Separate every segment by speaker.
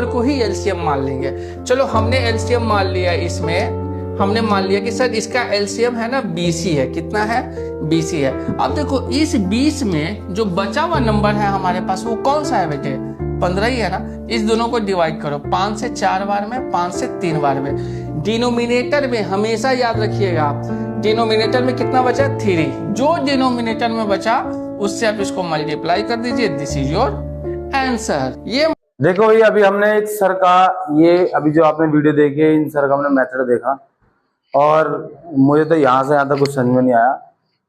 Speaker 1: को ही एलसीएम मान लेंगे। चलो हमने एलसीएम मान लिया, इसमें हमने मान लिया कि सर इसका एलसीएम है ना 20 ही है। कितना है? 20 ही है। अब देखो इस 20 में जो बचा हुआ नंबर है हमारे पास वो कौन सा है बेटे? 15 ही है ना। इस दोनों को डिवाइड करो, 5 से 4 बार में, 5 से 3 बार में। डिनोमिनेटर में हमेशा याद रखिएगा आप, डिनोमिनेटर में कितना बचा? 3। जो डिनोमिनेटर में बचा उससे आप इसको मल्टीप्लाई कर दीजिए। This is your answer. ये
Speaker 2: देखो ये अभी हमने एक सर का, ये अभी जो आपने वीडियो देखी है, इन सर का हमने मेथड देखा और मुझे तो यहाँ से यहाँ तक कुछ समझ में नहीं आया।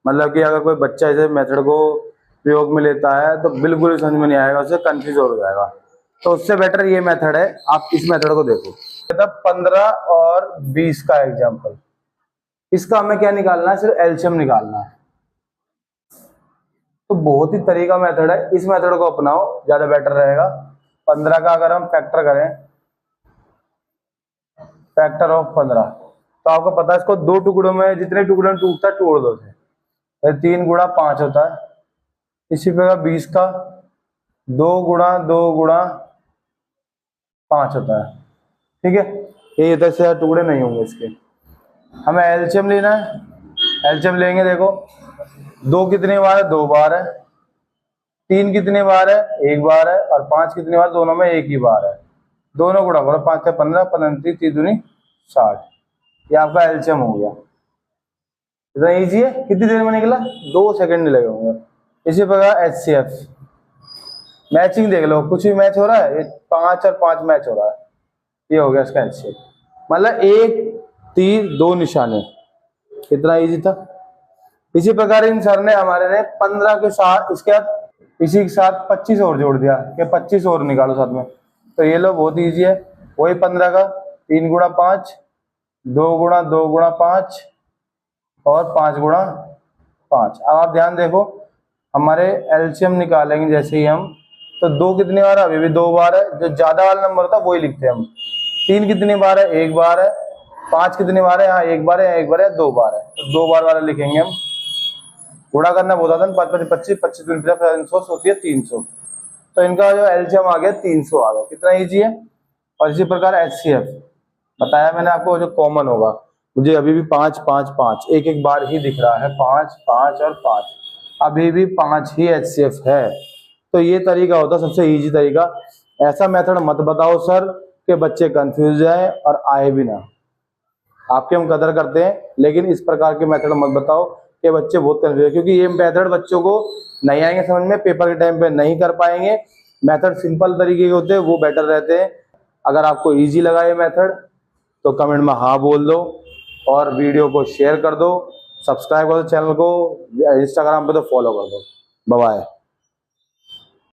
Speaker 2: मतलब कि अगर कोई बच्चा इसे मेथड को प्रयोग में लेता है तो बिल्कुल ही समझ में नहीं आएगा, उसे कंफ्यूज हो जाएगा। तो उससे बेटर ये मेथड है, आप इस मेथड को देखो। 15 और 20 का एग्जाम्पल, इसका हमें क्या निकालना है? सिर्फ एलसीएम निकालना है। तो बहुत ही तरीका मेथड है, इस मेथड को अपनाओ, ज्यादा बेटर रहेगा। 15 का अगर हम फैक्टर करें, फैक्टर ऑफ 15, तो आपको पता है इसको दो टुकड़ों में, जितने टुकड़ों में टूटता है तोड़ दो से। 3 गुणा 5 होता है। इसी प्रकार 20 का 2 गुणा 2 गुणा 5 होता है। ठीक है, ये इधर से टुकड़े नहीं होंगे इसके। हमें एलसीएम लेना है, एलसीएम लेंगे। देखो 2 कितनी बार है? 2 बार है। 3 कितनी बार है? 1 बार है। और 5 कितनी बार? दोनों में एक ही बार है। दोनों गुणा करो, 5 से 15, 15 3 दूनी 60। ये आपका एलसीएम हो गया। इतना इजी है। कितनी देर में निकला? 2 सेकंड लगे होंगे। इसी प्रकार एचसीएफ, मैचिंग देख लो, कुछ भी मैच हो रहा है, ये 5 और 5 मैच हो रहा है, ये हो गया इसका एचसीएफ। मतलब 1 तीर 2 निशाने। कितना इजी था। इसी प्रकार इन सर ने हमारे ने 15 के साथ इसके साथ इसी के साथ 25 और जोड़ दिया कि 25 और निकालो साथ में। तो ये लो, बहुत इजी है। वही 15 का 3 गुणा 5, 2 गुणा 2 गुणा 5 और 5 गुणा 5। अब आप ध्यान देखो, हमारे एलसीएम निकालेंगे जैसे ही हम, तो 2 कितनी बार है? अभी भी 2 बार है। जो ज्यादा वाला नंबर था वही लिखते हैं हम। 3 कितनी बार है? 1 बार है। 5 कितनी बार है? यहाँ 1 बार है, यहाँ 1 बार है, 2 बार है। तो 2 बार वाला लिखेंगे हम। गुणा करना बहुत आसान, 5 5 25, 25 दूनी 50, होती है 300। तो इनका जो एलसीएम आ गया 300 आ गया। कितना इजी है। और इसी प्रकार एचसीएफ बताया मैंने आपको, जो कॉमन होगा। मुझे अभी भी 5 5 5 एक एक बार ही दिख रहा है, 5 5 और 5, अभी भी 5 ही एचसीएफ है। तो ये तरीका होता है सबसे इजी तरीका। ऐसा मेथड मत बताओ सर कि बच्चे कंफ्यूज जाए और आए भी ना। आपकी हम कदर करते हैं, लेकिन इस प्रकार के मेथड मत बताओ कि बच्चे बहुत कंफ्यूज है, क्योंकि ये मेथड बच्चों को नहीं आएंगे समझ में, पेपर के टाइम पे नहीं कर पाएंगे। मेथड सिंपल तरीके के होते हैं, वो बेटर रहते हैं। अगर आपको इजी लगा ये मेथड तो कमेंट में हाँ बोल दो, और वीडियो को शेयर कर दो, सब्सक्राइब कर दो चैनल को, इंस्टाग्राम पे तो फॉलो कर दो। Bye bye.